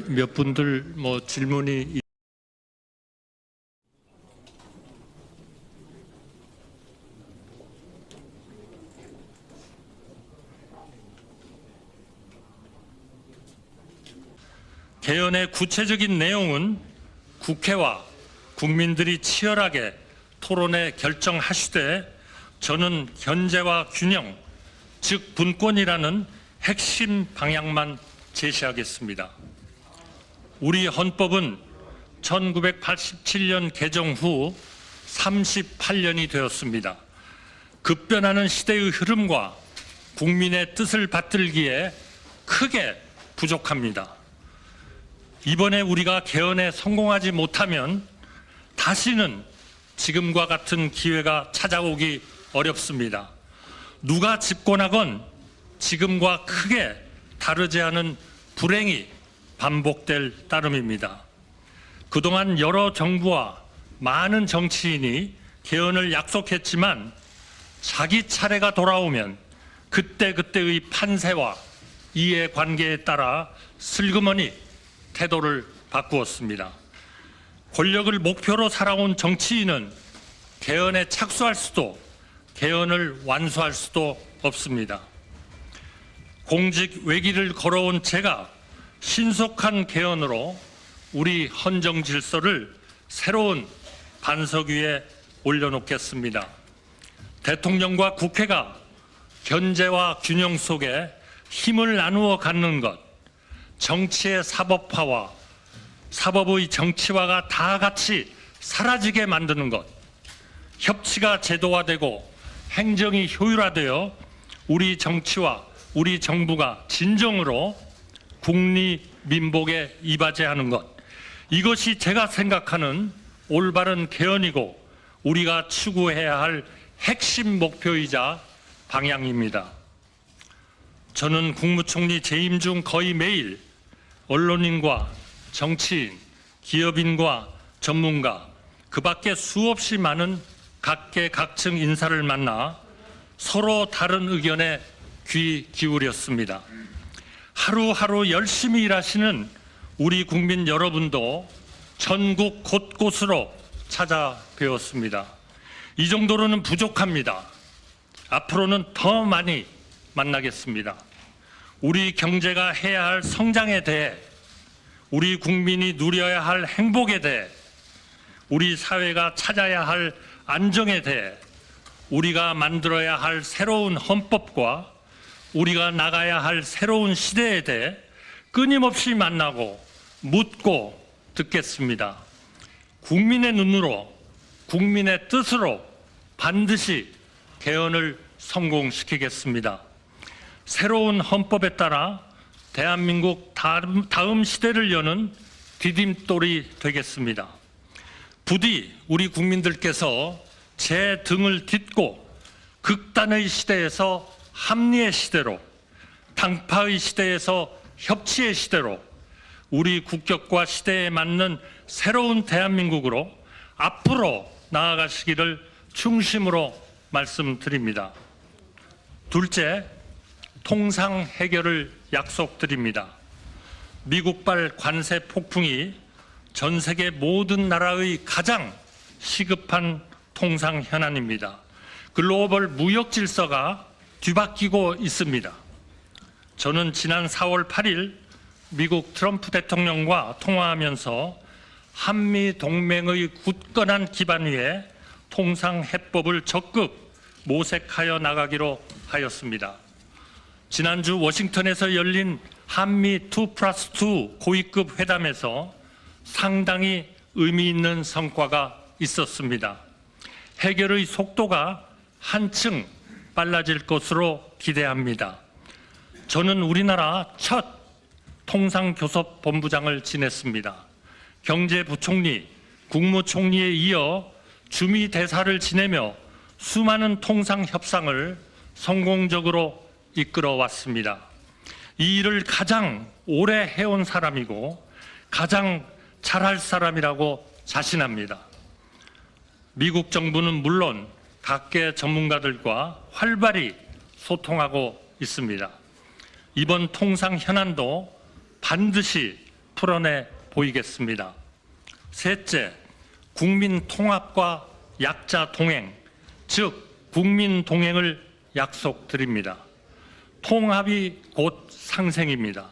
몇 분들 질문이 개헌의 구체적인 내용은 국회와 국민들이 치열하게 토론해 결정하시되 저는 견제와 균형, 즉 분권이라는 핵심 방향만 제시하겠습니다. 우리 헌법은 1987년 개정 후 38년이 되었습니다. 급변하는 시대의 흐름과 국민의 뜻을 받들기에 크게 부족합니다. 이번에 우리가 개헌에 성공하지 못하면 다시는 지금과 같은 기회가 찾아오기 어렵습니다. 누가 집권하건 지금과 크게 다르지 않은 불행이 반복될 따름입니다. 그동안 여러 정부와 많은 정치인이 개헌을 약속했지만 자기 차례가 돌아오면 그때그때의 판세와 이해관계에 따라 슬그머니 태도를 바꾸었습니다. 권력을 목표로 살아온 정치인은 개헌에 착수할 수도 개헌을 완수할 수도 없습니다. 공직 외길을 걸어온 제가 신속한 개헌으로 우리 헌정 질서를 새로운 반석 위에 올려놓겠습니다. 대통령과 국회가 견제와 균형 속에 힘을 나누어 갖는 것, 정치의 사법화와 사법의 정치화가 다 같이 사라지게 만드는 것, 협치가 제도화되고 행정이 효율화되어 우리 정치와 우리 정부가 진정으로 국리민복에 이바지하는 것, 이것이 제가 생각하는 올바른 개헌이고 우리가 추구해야 할 핵심 목표이자 방향입니다. 저는 국무총리 재임 중 거의 매일 언론인과 정치인, 기업인과 전문가, 그 밖에 수없이 많은 각계각층 인사를 만나 서로 다른 의견에 귀 기울였습니다. 하루하루 열심히 일하시는 우리 국민 여러분도 전국 곳곳으로 찾아뵈었습니다. 이 정도로는 부족합니다. 앞으로는 더 많이 만나겠습니다. 우리 경제가 해야 할 성장에 대해, 우리 국민이 누려야 할 행복에 대해, 우리 사회가 찾아야 할 안정에 대해, 우리가 만들어야 할 새로운 헌법과 우리가 나가야 할 새로운 시대에 대해 끊임없이 만나고 묻고 듣겠습니다. 국민의 눈으로, 국민의 뜻으로 반드시 개헌을 성공시키겠습니다. 새로운 헌법에 따라 대한민국 다음 시대를 여는 디딤돌이 되겠습니다. 부디 우리 국민들께서 제 등을 딛고 극단의 시대에서 합리의 시대로, 당파의 시대에서 협치의 시대로 우리 국격과 시대에 맞는 새로운 대한민국으로 앞으로 나아가시기를 중심으로 말씀드립니다. 둘째, 통상 해결을 약속드립니다. 미국발 관세 폭풍이 전 세계 모든 나라의 가장 시급한 통상 현안입니다. 글로벌 무역 질서가 뒤바뀌고 있습니다. 저는 지난 4월 8일 미국 트럼프 대통령과 통화하면서 한미 동맹의 굳건한 기반 위에 통상 해법을 적극 모색하여 나가기로 하였습니다. 지난주 워싱턴에서 열린 한미 2+2 고위급 회담에서 상당히 의미 있는 성과가 있었습니다. 해결의 속도가 한층 빨라질 것으로 기대합니다. 저는 우리나라 첫 통상교섭본부장을 지냈습니다. 경제부총리, 국무총리에 이어 주미대사를 지내며 수많은 통상협상을 성공적으로 이끌어 왔습니다. 이 일을 가장 오래 해온 사람이고 가장 잘할 사람이라고 자신합니다. 미국 정부는 물론 각계 전문가들과 활발히 소통하고 있습니다. 이번 통상 현안도 반드시 풀어내 보이겠습니다. 셋째, 국민 통합과 약자 동행, 즉 국민 동행을 약속드립니다. 통합이 곧 상생입니다.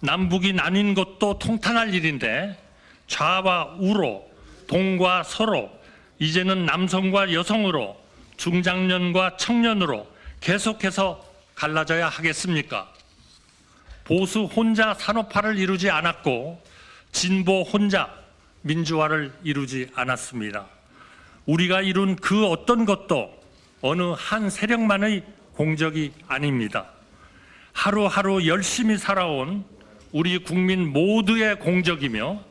남북이 나뉜 것도 통탄할 일인데 좌와 우로, 동과 서로, 이제는 남성과 여성으로, 중장년과 청년으로 계속해서 갈라져야 하겠습니까? 보수 혼자 산업화를 이루지 않았고 진보 혼자 민주화를 이루지 않았습니다. 우리가 이룬 그 어떤 것도 어느 한 세력만의 공적이 아닙니다. 하루하루 열심히 살아온 우리 국민 모두의 공적이며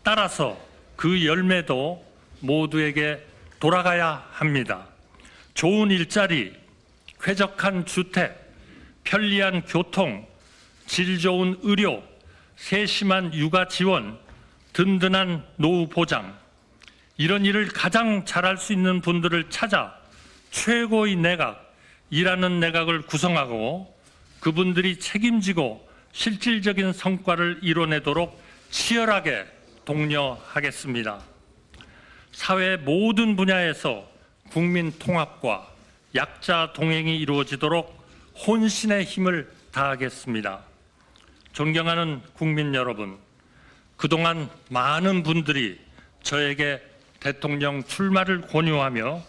따라서 그 열매도 모두에게 돌아가야 합니다. 좋은 일자리, 쾌적한 주택, 편리한 교통, 질 좋은 의료, 세심한 육아 지원, 든든한 노후 보장, 이런 일을 가장 잘할 수 있는 분들을 찾아 최고의 내각, 일하는 내각을 구성하고 그분들이 책임지고 실질적인 성과를 이뤄내도록 치열하게 독려하겠습니다. 사회 모든 분야에서 국민 통합과 약자 동행이 이루어지도록 혼신의 힘을 다하겠습니다. 존경하는 국민 여러분, 그동안 많은 분들이 저에게 대통령 출마를 권유하며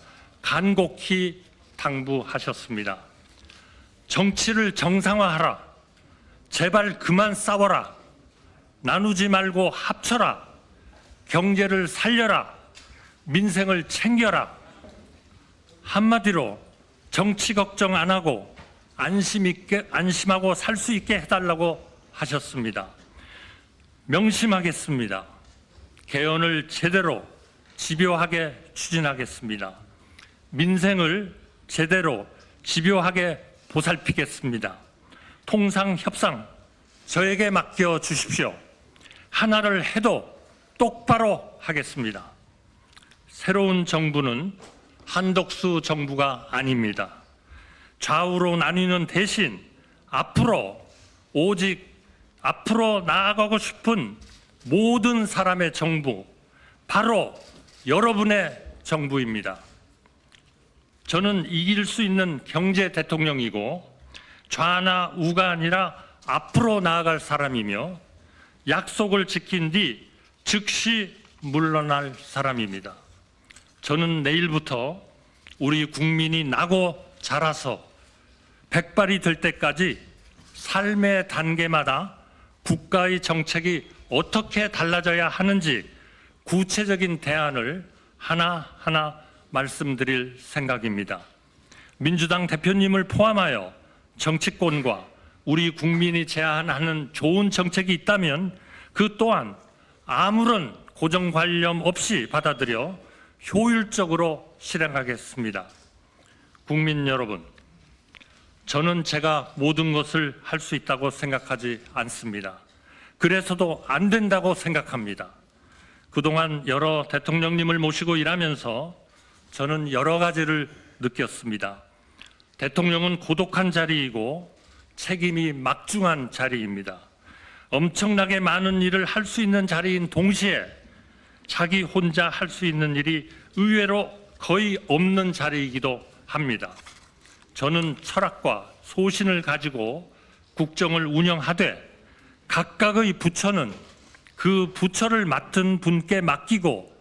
간곡히 당부하셨습니다. 정치를 정상화하라. 제발 그만 싸워라. 나누지 말고 합쳐라. 경제를 살려라. 민생을 챙겨라. 한마디로 정치 걱정 안 하고 안심하고 살 수 있게 해달라고 하셨습니다. 명심하겠습니다. 개헌을 제대로 집요하게 추진하겠습니다. 민생을 제대로 집요하게 보살피겠습니다. 통상 협상 저에게 맡겨 주십시오. 하나를 해도 똑바로 하겠습니다. 새로운 정부는 한덕수 정부가 아닙니다. 좌우로 나뉘는 대신 오직 앞으로 나아가고 싶은 모든 사람의 정부, 바로 여러분의 정부입니다. 저는 이길 수 있는 경제 대통령이고 좌나 우가 아니라 앞으로 나아갈 사람이며 약속을 지킨 뒤 즉시 물러날 사람입니다. 저는 내일부터 우리 국민이 나고 자라서 백발이 될 때까지 삶의 단계마다 국가의 정책이 어떻게 달라져야 하는지 구체적인 대안을 하나하나 말씀드릴 생각입니다. 민주당 대표님을 포함하여 정치권과 우리 국민이 제안하는 좋은 정책이 있다면 그 또한 아무런 고정관념 없이 받아들여 효율적으로 실행하겠습니다. 국민 여러분, 저는 제가 모든 것을 할 수 있다고 생각하지 않습니다. 그래서도 안 된다고 생각합니다. 그동안 여러 대통령님을 모시고 일하면서 저는 여러 가지를 느꼈습니다. 대통령은 고독한 자리이고 책임이 막중한 자리입니다. 엄청나게 많은 일을 할 수 있는 자리인 동시에 자기 혼자 할 수 있는 일이 의외로 거의 없는 자리이기도 합니다. 저는 철학과 소신을 가지고 국정을 운영하되 각각의 부처는 그 부처를 맡은 분께 맡기고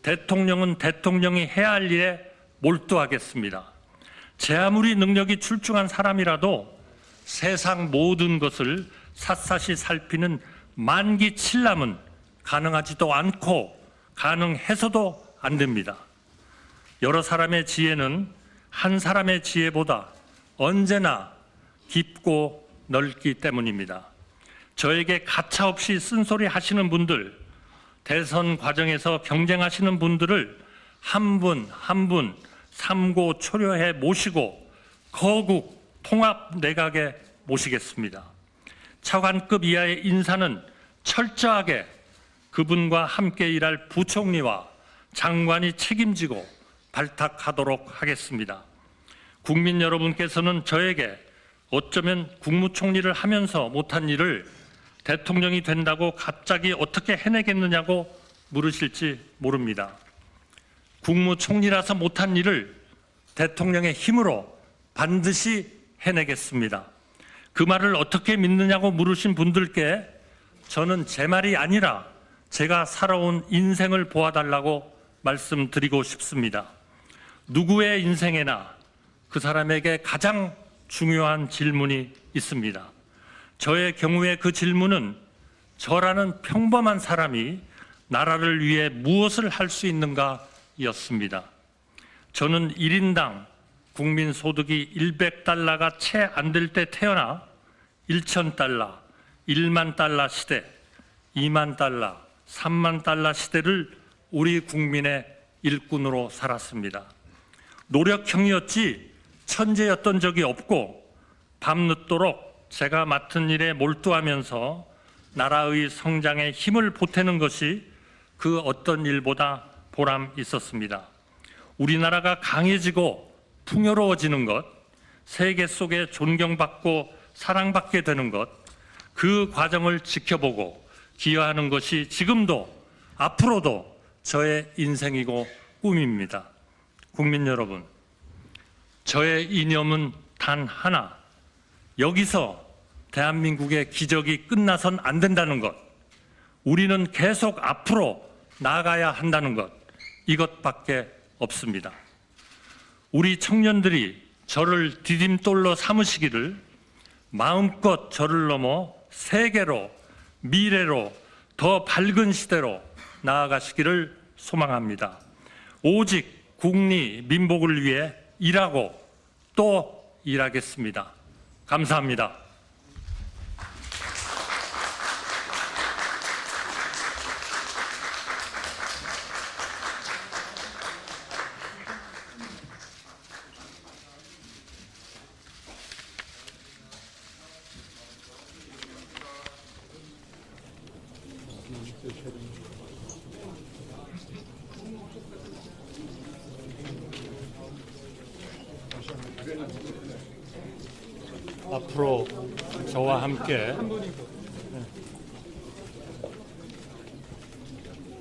대통령은 대통령이 해야 할 일에 몰두하겠습니다. 제 아무리 능력이 출중한 사람이라도 세상 모든 것을 샅샅이 살피는 만기칠람은 가능하지도 않고 가능해서도 안 됩니다. 여러 사람의 지혜는 한 사람의 지혜보다 언제나 깊고 넓기 때문입니다. 저에게 가차없이 쓴소리 하시는 분들, 대선 과정에서 경쟁하시는 분들을 한 분 한 분 삼고 초려해 모시고 거국 통합 내각에 모시겠습니다. 차관급 이하의 인사는 철저하게 그분과 함께 일할 부총리와 장관이 책임지고 발탁하도록 하겠습니다. 국민 여러분께서는 저에게 어쩌면 국무총리를 하면서 못한 일을 대통령이 된다고 갑자기 어떻게 해내겠느냐고 물으실지 모릅니다. 국무총리라서 못한 일을 대통령의 힘으로 반드시 해내겠습니다. 그 말을 어떻게 믿느냐고 물으신 분들께 저는 제 말이 아니라 제가 살아온 인생을 보아달라고 말씀드리고 싶습니다. 누구의 인생에나 그 사람에게 가장 중요한 질문이 있습니다. 저의 경우에 그 질문은 저라는 평범한 사람이 나라를 위해 무엇을 할 수 있는가 였습니다. 저는 1인당 국민 소득이 100달러가 채 안 될 때 태어나 1,000달러, 1만 달러 시대, 2만 달러, 3만 달러 시대를 우리 국민의 일꾼으로 살았습니다. 노력형이었지 천재였던 적이 없고 밤늦도록 제가 맡은 일에 몰두하면서 나라의 성장에 힘을 보태는 것이 그 어떤 일보다 보람 있었습니다. 우리나라가 강해지고 풍요로워지는 것, 세계 속에 존경받고 사랑받게 되는 것, 그 과정을 지켜보고 기여하는 것이 지금도 앞으로도 저의 인생이고 꿈입니다. 국민 여러분, 저의 이념은 단 하나, 여기서 대한민국의 기적이 끝나선 안 된다는 것, 우리는 계속 앞으로 나아가야 한다는 것, 이것밖에 없습니다. 우리 청년들이 저를 디딤돌로 삼으시기를 마음껏 저를 넘어 세계로, 미래로, 더 밝은 시대로 나아가시기를 소망합니다. 오직 국리 민복을 위해 일하고 또 일하겠습니다. 감사합니다.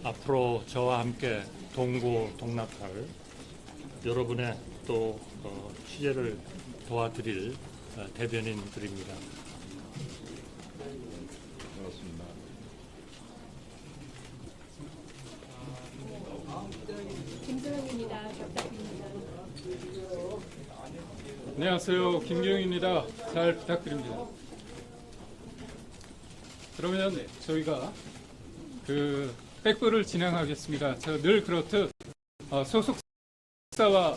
앞으로 저와 함께 동고동락할 여러분의 또 취재를 도와드릴 대변인들입니다. 반갑습니다. 김소영입니다. 부탁드립니다. 안녕하세요. 김경입니다. 잘 부탁드립니다. 그러면 저희가 그 백부를 진행하겠습니다. 저 늘 그렇듯 소속사와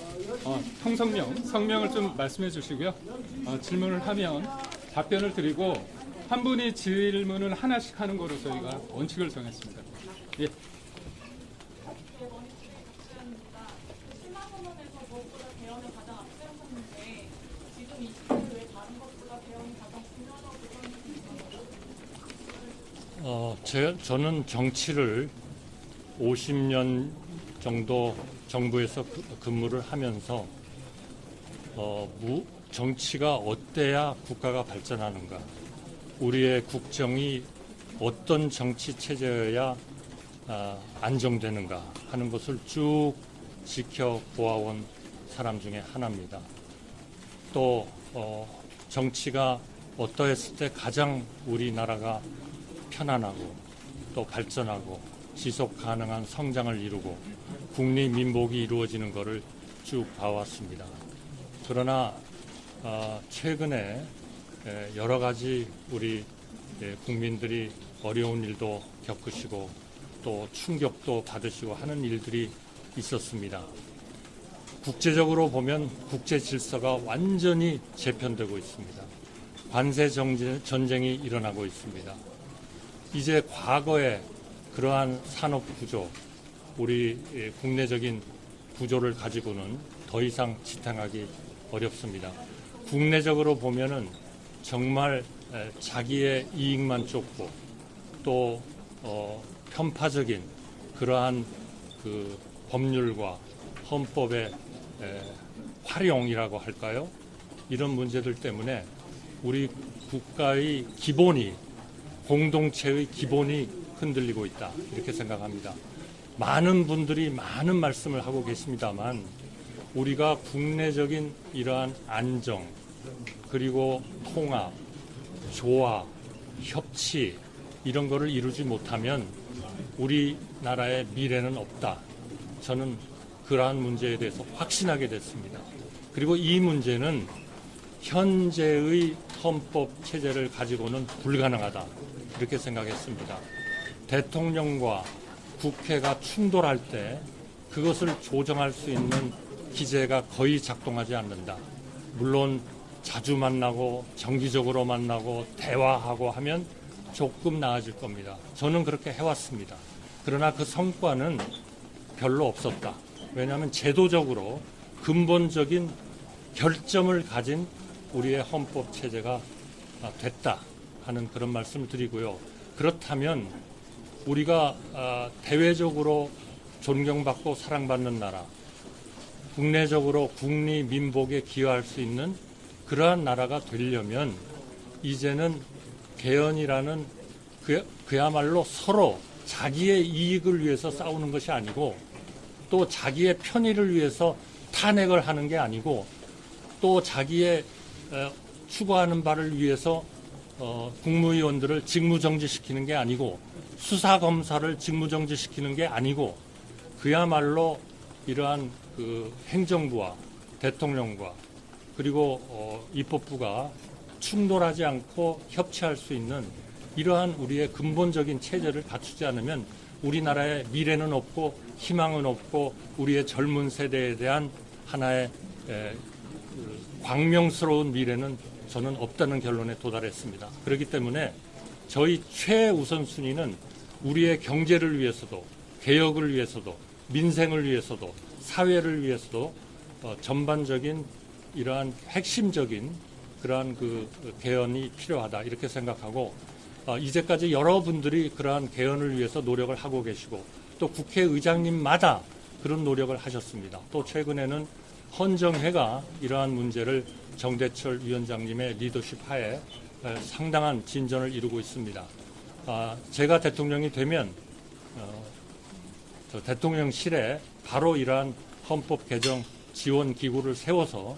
성명을 좀 말씀해 주시고요. 질문을 하면 답변을 드리고 한 분이 질문을 하나씩 하는 거로 저희가 원칙을 정했습니다. 예. 저는 정치를 50년 정도 정부에서 근무를 하면서 정치가 어때야 국가가 발전하는가, 우리의 국정이 어떤 정치 체제여야 안정되는가 하는 것을 쭉 지켜보아온 사람 중에 하나입니다. 또 정치가 어떠했을 때 가장 우리나라가 편안하고 또 발전하고 지속 가능한 성장을 이루고 국리 민복이 이루어지는 것을 쭉 봐왔습니다. 그러나 최근에 여러 가지 우리 국민들이 어려운 일도 겪으시고 또 충격도 받으시고 하는 일들이 있었습니다. 국제적으로 보면 국제 질서가 완전히 재편되고 있습니다. 관세 전쟁이 일어나고 있습니다. 이제 과거의 그러한 산업 구조, 우리 국내적인 구조를 가지고는 더 이상 지탱하기 어렵습니다. 국내적으로 보면은 정말 자기의 이익만 쫓고 또 편파적인 그러한 그 법률과 헌법의 활용이라고 할까요? 이런 문제들 때문에 우리 국가의 기본이 공동체의 기본이 흔들리고 있다 이렇게 생각합니다. 많은 분들이 많은 말씀을 하고 계십니다만 우리가 국내적인 이러한 안정 그리고 통합, 조화, 협치 이런 거를 이루지 못하면 우리나라의 미래는 없다. 저는 그러한 문제에 대해서 확신하게 됐습니다. 그리고 이 문제는 현재의 헌법 체제를 가지고는 불가능하다. 이렇게 생각했습니다. 대통령과 국회가 충돌할 때 그것을 조정할 수 있는 기제가 거의 작동하지 않는다. 물론 자주 만나고 정기적으로 만나고 대화하고 하면 조금 나아질 겁니다. 저는 그렇게 해왔습니다. 그러나 그 성과는 별로 없었다. 왜냐하면 제도적으로 근본적인 결점을 가진 우리의 헌법 체제가 됐다 하는 그런 말씀을 드리고요. 그렇다면 우리가 대외적으로 존경받고 사랑받는 나라, 국내적으로 국리민복에 기여할 수 있는 그러한 나라가 되려면 이제는 개헌이라는 그야말로 서로 자기의 이익을 위해서 싸우는 것이 아니고 또 자기의 편의를 위해서 탄핵을 하는 게 아니고 또 자기의 추구하는 바를 위해서 국무위원들을 직무정지시키는 게 아니고 수사검사를 직무정지시키는 게 아니고 그야말로 이러한 그 행정부와 대통령과 그리고 입법부가 충돌하지 않고 협치할 수 있는 이러한 우리의 근본적인 체제를 갖추지 않으면 우리나라의 미래는 없고 희망은 없고 우리의 젊은 세대에 대한 하나의 광명스러운 미래는 저는 없다는 결론에 도달했습니다. 그렇기 때문에 저희 최우선순위는 우리의 경제를 위해서도 개혁을 위해서도 민생을 위해서도 사회를 위해서도 전반적인 이러한 핵심적인 그러한 그 개헌이 필요하다 이렇게 생각하고 이제까지 여러분들이 그러한 개헌을 위해서 노력을 하고 계시고 또 국회의장님마다 그런 노력을 하셨습니다. 또 최근에는 헌정회가 이러한 문제를 정대철 위원장님의 리더십 하에 상당한 진전을 이루고 있습니다. 제가 대통령이 되면 저 대통령실에 바로 이러한 헌법 개정 지원 기구를 세워서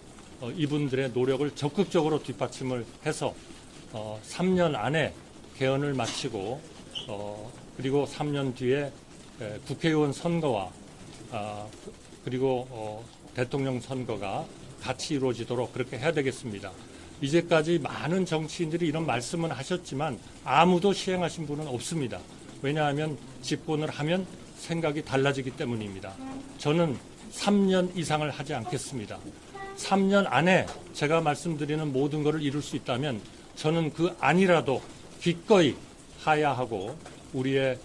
이분들의 노력을 적극적으로 뒷받침을 해서 3년 안에 개헌을 마치고 그리고 3년 뒤에 국회의원 선거와 그리고 대통령 선거가 같이 이루어지도록 그렇게 해야 되겠습니다. 이제까지 많은 정치인들이 이런 말씀은 하셨지만 아무도 시행하신 분은 없습니다. 왜냐하면 집권을 하면 생각이 달라지기 때문입니다. 저는 3년 이상을 하지 않겠습니다. 3년 안에 제가 말씀드리는 모든 것을 이룰 수 있다면 저는 그 안이라도 기꺼이 하야하고 우리의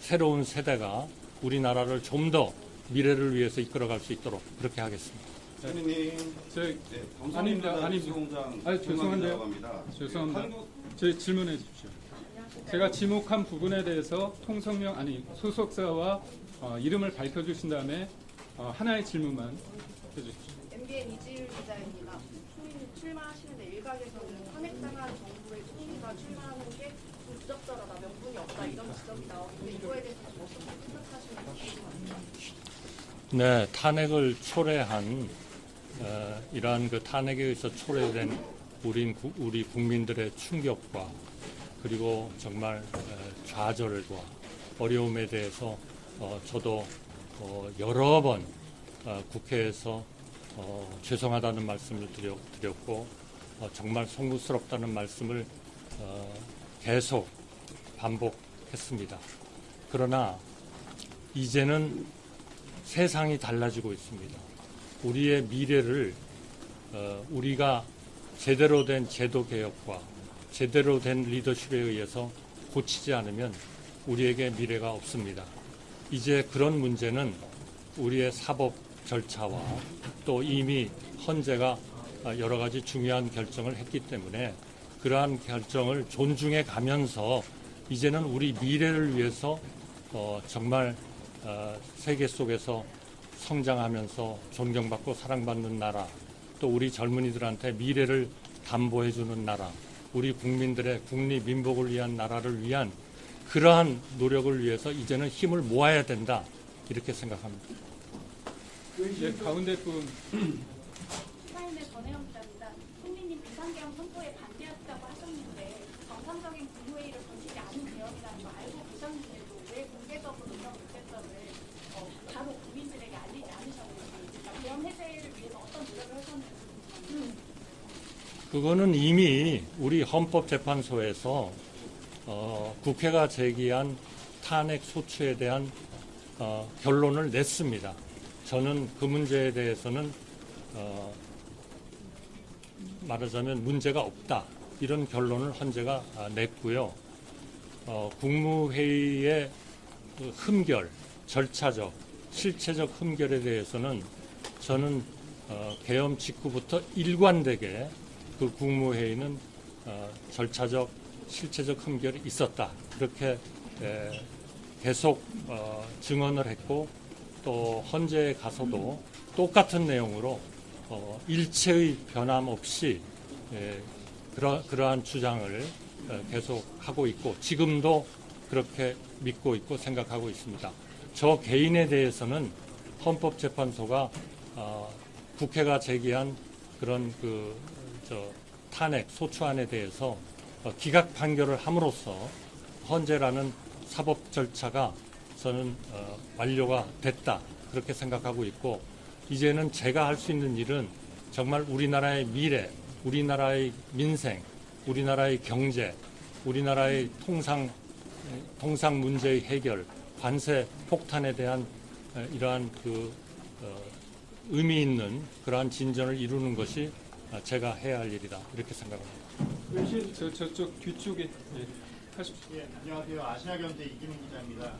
새로운 세대가 우리나라를 좀 더 미래를 위해서 이끌어갈 수 있도록 그렇게 하겠습니다. 대표님, 아닙니다. 죄송한데요. 죄송합니다. 제 질문해 주십시오. 제가 지목한 부분에 대해서 통성명 소속사와 이름을 밝혀주신 다음에 하나의 질문만 해주십시오. MBN 이지율 기자입니다. 총리님 출마하시는데 일각에서는 탄핵당한 정부의 총리가 출마하는 게 좀 부적절하다, 명분이 없다 이런 지적이 나오는데 이거에 대해서 좀 어떻게 생각하시는지 궁금합니다. 네, 탄핵을 초래한 이러한 그 탄핵에 의해서 초래된 우리 국민들의 충격과 그리고 정말 좌절과 어려움에 대해서 저도 여러 번 국회에서 죄송하다는 말씀을 드렸고 정말 송구스럽다는 말씀을 계속 반복했습니다. 그러나 이제는 세상이 달라지고 있습니다. 우리의 미래를 우리가 제대로 된 제도 개혁과 제대로 된 리더십에 의해서 고치지 않으면 우리에게 미래가 없습니다. 이제 그런 문제는 우리의 사법 절차와 또 이미 헌재가 여러 가지 중요한 결정을 했기 때문에 그러한 결정을 존중해 가면서 이제는 우리 미래를 위해서 정말 세계 속에서 성장하면서 존경받고 사랑받는 나라, 또 우리 젊은이들한테 미래를 담보해 주는 나라, 우리 국민들의 국리 민복을 위한 나라를 위한 그러한 노력을 위해서 이제는 힘을 모아야 된다, 이렇게 생각합니다. 예, 가운데 분. 시사인의 전혜영 기자입니다. 총리님 비상계엄 선포에 반대했다고 하셨는데 정상적인 국무회의를 거치지 않은 계엄이라는 거 알고 계셨는데도 왜 공개적으로 이런 문제점을 바로 국민들에게 알리지 않으셨는지, 그러니까 계엄 해제를 위해서 어떤 노력을 하셨는지. 그거는 이미 우리 헌법재판소에서 국회가 제기한 탄핵 소추에 대한 결론을 냈습니다. 저는 그 문제에 대해서는 말하자면 문제가 없다, 이런 결론을 헌재가 냈고요. 국무회의의 그 흠결, 절차적, 실체적 흠결에 대해서는 저는 계엄 직후부터 일관되게 그 국무회의는 절차적, 실체적 흠결이 있었다, 그렇게 계속 증언을 했고, 또 헌재에 가서도 똑같은 내용으로 일체의 변함 없이 그러한 주장을 계속 하고 있고, 지금도 그렇게 믿고 있고 생각하고 있습니다. 저 개인에 대해서는 헌법재판소가 국회가 제기한 그런 탄핵 소추안에 대해서 기각 판결을 함으로써 헌재라는 사법 절차가 저는 완료가 됐다, 그렇게 생각하고 있고, 이제는 제가 할 수 있는 일은 정말 우리나라의 미래, 우리나라의 민생, 우리나라의 경제, 우리나라의 통상 문제의 해결, 관세 폭탄에 대한 이러한 의미 있는 그러한 진전을 이루는 것이 제가 해야 할 일이다, 이렇게 생각합니다. 저쪽 뒤쪽에. 예, 하십시오. 예, 안녕하세요. 아시아경제 이기문 기자입니다.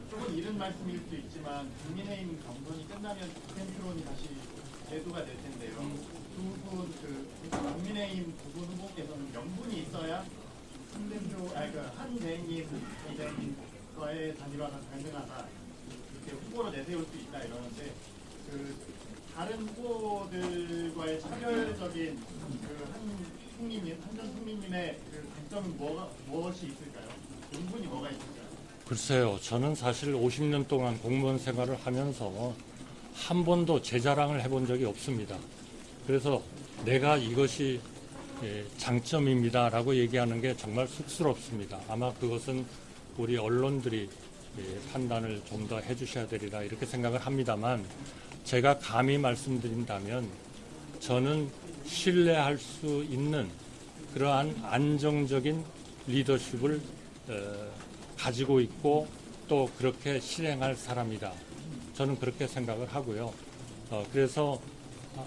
조금 이른 말씀일 수도 있지만 국민의힘 경선이 끝나면 국회 토론이 다시 제도가 될 텐데요. 국민의힘 두 분 후보께서는 명분이 있어야 한대행님 선생님과의 단일화가 가능하다, 이렇게 후보로 내세울 수 있다 이러는데, 다른 후보들과의 차별적인 한전 총리님의 강점은 무엇이 있을까요? 명분이 뭐가 있을까요? 글쎄요, 저는 사실 50년 동안 공무원 생활을 하면서 한 번도 제 자랑을 해본 적이 없습니다. 그래서 내가 이것이 장점입니다라고 얘기하는 게 정말 쑥스럽습니다. 아마 그것은 우리 언론들이 판단을 좀 더 해주셔야 되리라, 이렇게 생각을 합니다만, 제가 감히 말씀드린다면 저는 신뢰할 수 있는 그러한 안정적인 리더십을 가지고 있고 또 그렇게 실행할 사람이다, 저는 그렇게 생각을 하고요. 그래서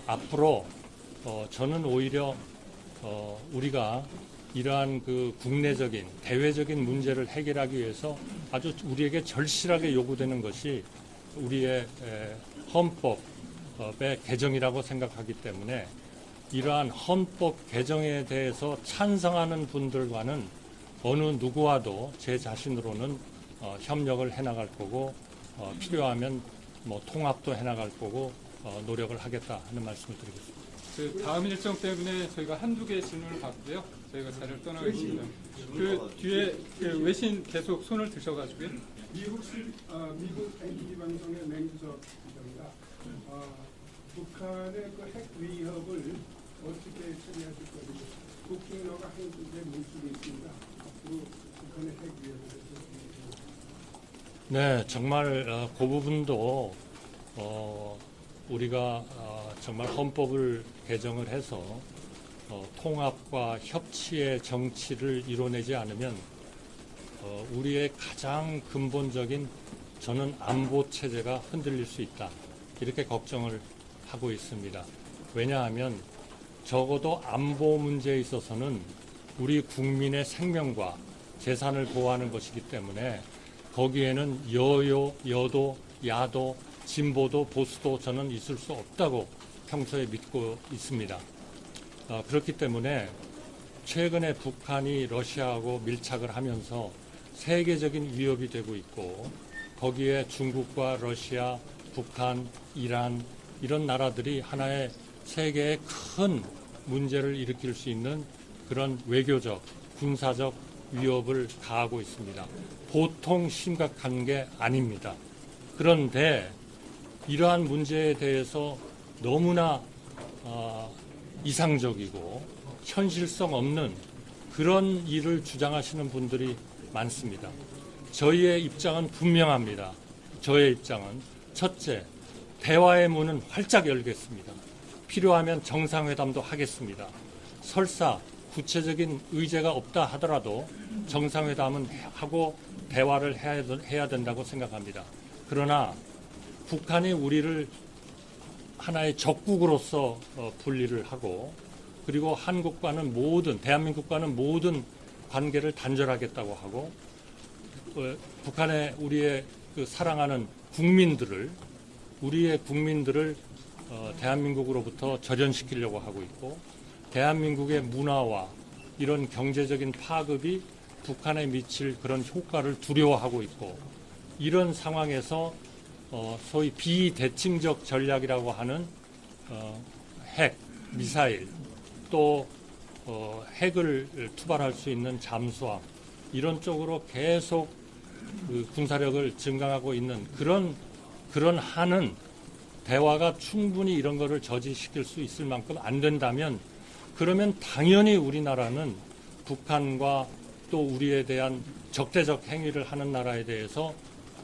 앞으로 저는 오히려 우리가 이러한 그 국내적인 대외적인 문제를 해결하기 위해서 아주 우리에게 절실하게 요구되는 것이 우리의 헌법의 개정이라고 생각하기 때문에, 이러한 헌법 개정에 대해서 찬성하는 분들과는 어느 누구와도 제 자신으로는 협력을 해나갈 거고, 필요하면 통합도 해나갈 거고, 노력을 하겠다 하는 말씀을 드리겠습니다. 다음 일정 때문에 저희가 한두 개 질문을 받고요. 저희가 자리를 떠나겠습니다. 그 뒤에 외신 계속 손을 드셔가지고요. 미국 NTV 방송의 맹주석 기자입니다. 북한의 그 핵 위협을 어떻게 처리하실 건지, 국경로가 한국에 물수도 있습니다. 앞으로 북한의 핵 위협에 대해서. 네, 정말 그 부분도 우리가 정말 헌법을 개정을 해서 통합과 협치의 정치를 이뤄내지 않으면 우리의 가장 근본적인, 저는 안보 체제가 흔들릴 수 있다, 이렇게 걱정을 하고 있습니다. 왜냐하면 적어도 안보 문제에 있어서는 우리 국민의 생명과 재산을 보호하는 것이기 때문에 거기에는 여도, 야도, 진보도, 보수도 저는 있을 수 없다고 평소에 믿고 있습니다. 그렇기 때문에 최근에 북한이 러시아하고 밀착을 하면서 세계적인 위협이 되고 있고 거기에 중국과 러시아, 북한, 이란 이런 나라들이 하나의 세계에 큰 문제를 일으킬 수 있는 그런 외교적, 군사적 위협을 가하고 있습니다. 보통 심각한 게 아닙니다. 그런데 이러한 문제에 대해서 너무나 이상적이고 현실성 없는 그런 일을 주장하시는 분들이 많습니다. 저희의 입장은 분명합니다. 저의 입장은 첫째, 대화의 문은 활짝 열겠습니다. 필요하면 정상회담도 하겠습니다. 설사 구체적인 의제가 없다 하더라도 정상회담은 하고 대화를 해야 된다고 생각합니다. 그러나 북한이 우리를 하나의 적국으로서 분리를 하고 그리고 한국과는 대한민국과는 모든 관계를 단절하겠다고 하고 북한의 우리의 그 사랑하는 우리의 국민들을 대한민국으로부터 절연시키려고 하고 있고 대한민국의 문화와 이런 경제적인 파급이 북한에 미칠 그런 효과를 두려워하고 있고 이런 상황에서 소위 비대칭적 전략이라고 하는 핵, 미사일 또 핵을 투발할 수 있는 잠수함 이런 쪽으로 계속 그 군사력을 증강하고 있는 그런 한은 대화가 충분히 이런 거를 저지시킬 수 있을 만큼 안 된다면 그러면 당연히 우리나라는 북한과 또 우리에 대한 적대적 행위를 하는 나라에 대해서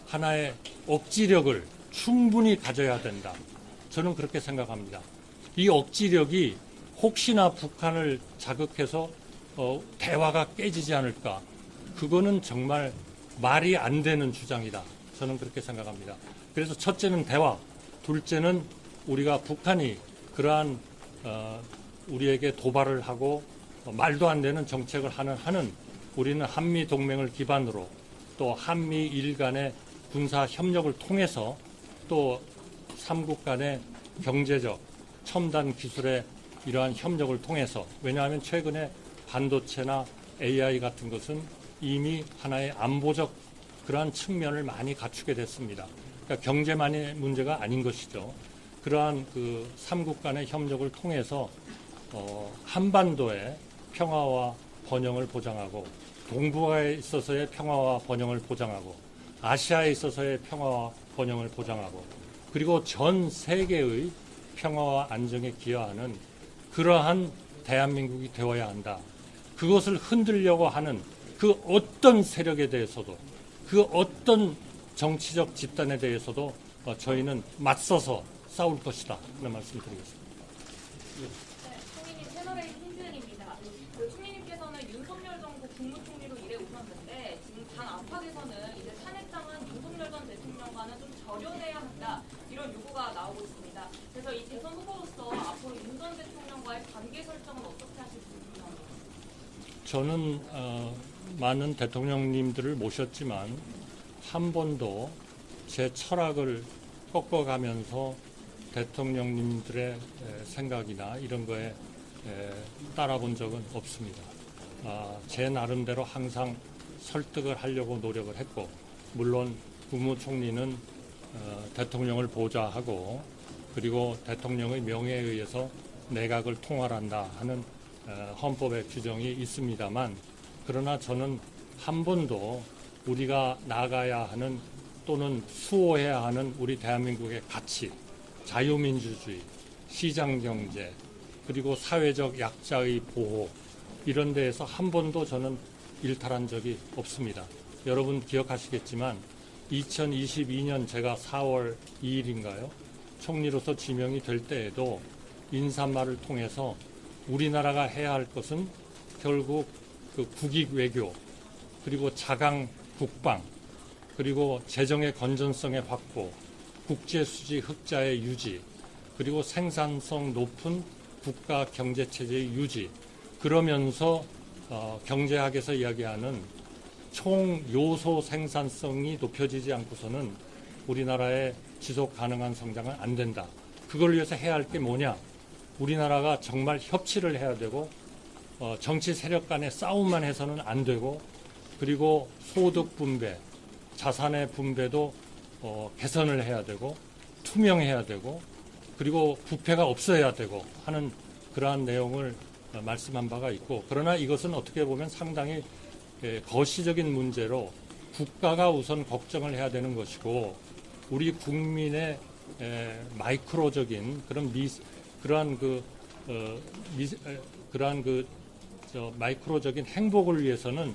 하나의 억지력을 충분히 가져야 된다. 저는 그렇게 생각합니다. 이 억지력이 혹시나 북한을 자극해서 대화가 깨지지 않을까. 그거는 정말 말이 안 되는 주장이다. 저는 그렇게 생각합니다. 그래서 첫째는 대화, 둘째는 우리가 북한이 그러한 우리에게 도발을 하고 말도 안 되는 정책을 하는 우리는 한미 동맹을 기반으로 또 한미일 간의 군사 협력을 통해서 또 삼국 간의 경제적 첨단 기술의 이러한 협력을 통해서 왜냐하면 최근에 반도체나 AI 같은 것은 이미 하나의 안보적 그러한 측면을 많이 갖추게 됐습니다. 그러니까 경제만의 문제가 아닌 것이죠. 그러한 그 삼국 간의 협력을 통해서 한반도의 평화와 번영을 보장하고 동북아에 있어서의 평화와 번영을 보장하고 아시아에 있어서의 평화와 번영을 보장하고 그리고 전 세계의 평화와 안정에 기여하는 그러한 대한민국이 되어야 한다. 그것을 흔들려고 하는 그 어떤 세력에 대해서도 그 어떤 정치적 집단에 대해서도 저희는 맞서서 싸울 것이다. 그런 말씀을 드리겠습니다. 네, 총리님 채널A 신지은입니다. 총리님께서는 윤석열 정부 국무총리로 일해 오셨는데 지금 당 안팎에서는 이제 탄핵당은 윤석열 전 대통령과는 좀 절연해야 한다 이런 요구가 나오고 있습니다. 그래서 이 대선 후보로서 앞으로 윤 전 대통령과의 관계 설정은 어떻게 하실지 궁금합니다. 저는 많은 대통령님들을 모셨지만 한 번도 제 철학을 꺾어가면서 대통령님들의 생각이나 이런 거에 따라본 적은 없습니다. 제 나름대로 항상 설득을 하려고 노력을 했고 물론 국무총리는 대통령을 보좌하고 그리고 대통령의 명예에 의해서 내각을 통할한다 하는 헌법의 규정이 있습니다만 그러나 저는 한 번도 우리가 나가야 하는 또는 수호해야 하는 우리 대한민국의 가치, 자유민주주의, 시장경제, 그리고 사회적 약자의 보호 이런 데에서 한 번도 저는 일탈한 적이 없습니다. 여러분 기억하시겠지만 2022년 제가 4월 2일인가요? 총리로서 지명이 될 때에도 인사말을 통해서 우리나라가 해야 할 것은 결국 그 국익 외교 그리고 자강 국방 그리고 재정의 건전성의 확보, 국제 수지 흑자의 유지, 그리고 생산성 높은 국가 경제 체제의 유지. 그러면서 경제학에서 이야기하는 총 요소 생산성이 높여지지 않고서는 우리나라의 지속 가능한 성장은 안 된다. 그걸 위해서 해야 할 게 뭐냐? 우리나라가 정말 협치를 해야 되고 정치 세력 간의 싸움만 해서는 안 되고, 그리고 소득 분배, 자산의 분배도 개선을 해야 되고, 투명해야 되고, 그리고 부패가 없어야 되고 하는 그러한 내용을 말씀한 바가 있고, 그러나 이것은 어떻게 보면 상당히 거시적인 문제로 국가가 우선 걱정을 해야 되는 것이고, 우리 국민의 마이크로적인 마이크로적인 행복을 위해서는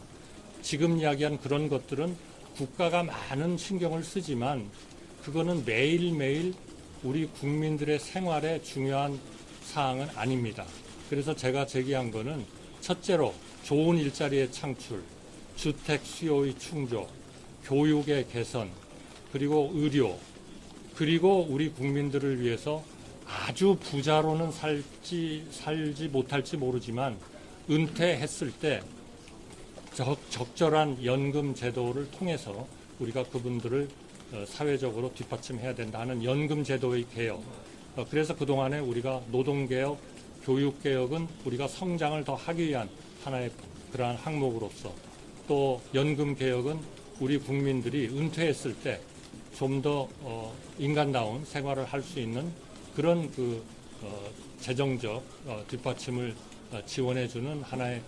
지금 이야기한 그런 것들은 국가가 많은 신경을 쓰지만 그거는 매일매일 우리 국민들의 생활에 중요한 사항은 아닙니다. 그래서 제가 제기한 거는 첫째로 좋은 일자리의 창출, 주택 수요의 충족, 교육의 개선, 그리고 의료, 그리고 우리 국민들을 위해서 아주 부자로는 살지 못할지 모르지만 은퇴했을 때 적절한 연금 제도를 통해서 우리가 그분들을 사회적으로 뒷받침해야 된다는 연금 제도의 개혁. 그래서 그동안에 우리가 노동개혁, 교육개혁은 우리가 성장을 더 하기 위한 하나의 그러한 항목으로서, 또 연금개혁은 우리 국민들이 은퇴했을 때 좀 더 인간다운 생활을 할 수 있는 그런 재정적 뒷받침을 지원해주는 하나의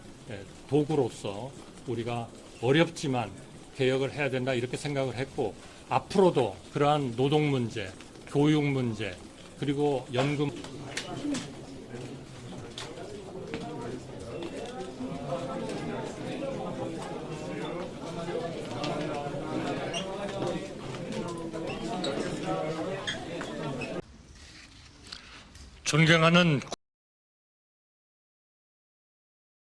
도구로서 우리가 어렵지만 개혁을 해야 된다 이렇게 생각을 했고, 앞으로도 그러한 노동 문제, 교육 문제, 그리고 연금 존경하는